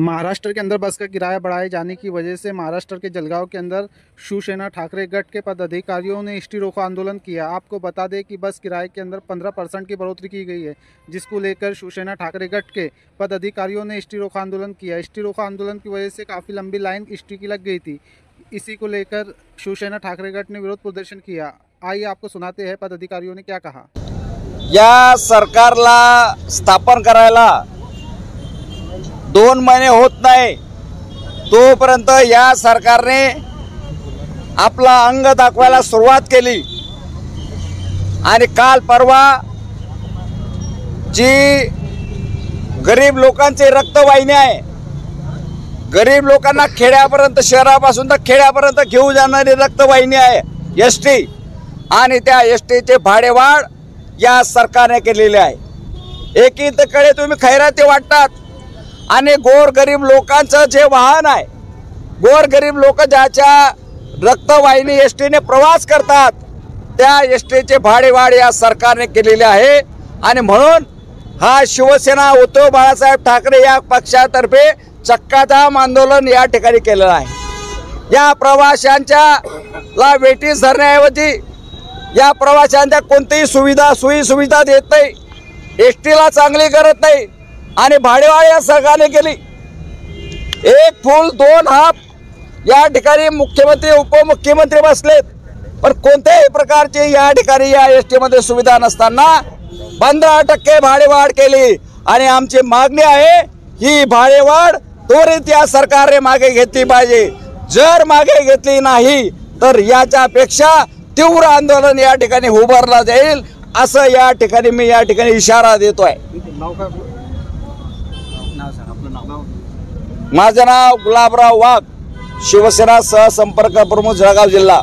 महाराष्ट्र के अंदर बस का किराया बढ़ाए जाने की वजह से महाराष्ट्र के जलगांव के अंदर शिवसेना ठाकरे गट के पदाधिकारियों ने एसटी रोको आंदोलन किया। आपको बता दें कि बस किराए के अंदर 15% की बढ़ोतरी की गई है, जिसको लेकर शिवसेना ठाकरे गट के पदाधिकारियों ने एसटी रोको आंदोलन किया। एसटी रोको आंदोलन की वजह से काफ़ी लंबी लाइन एसटी की लग गई थी। इसी को लेकर शिवसेना ठाकरे गट ने विरोध प्रदर्शन किया। आइए आपको सुनाते हैं पदाधिकारियों ने क्या कहा। या सरकारला स्थापन करायला 2 महिने होत नाही, तोपर्यंत या सरकारने आपला अंग दाखवायला सुरुवात केली आणि काल परवा जी गरीब लोकांची रक्तवाहिनी आहे, गरीब लोकांना खेड्यापर्यंत शहरापासून तर खेड्यापर्यंत घेऊन जाणारी रक्तवाहिनी आहे एसटी, आणि त्या एसटीचे भाडेवाढ या सरकारने केलेले आहे। एकीकडे तुम्ही खैराती वाटतात आणि गोरगरीब लोकांचं जे वाहन आहे, गोरगरीब लोक ज्याच्या रक्तवाहिनी एसटीने प्रवास करतात त्या एसटीचे भाडेवाढ या सरकारने केलेले आहे। आणि म्हणून हा शिवसेना उद्धव बाळासाहेब ठाकरे या पक्षातर्फे चक्काजाम आंदोलन या ठिकाणी केलेलं आहे। या प्रवाशांच्या ला वेटीस धरण्याऐवजी या प्रवाशांच्या कोणतीही सोयी सुविधा देत नाही, एसटीला चांगली करत नाही आणि भाडेवाढ या सरकारने केली। 1 फूल 2 हाफ या ठिकाणी मुख्यमंत्री उपमुख्यमंत्री बसलेत, पण कोणत्याही प्रकारची या ठिकाणी या एसटी मध्ये सुविधा नसताना 15% भाडेवाढ केली। आणि आमची मागणी आहे ही भाडेवाढ त्वरित या सरकारने मागे घेतली पाहिजे। जर मागे घेतली नाही तर याच्यापेक्षा तीव्र आंदोलन या ठिकाणी उभारला जाईल, असं या ठिकाणी मी या ठिकाणी इशारा देतोय। माझं नाव गुलाबराव वाघ, शिवसेना सहसंपर्क प्रमुख जळगाव जिल्हा।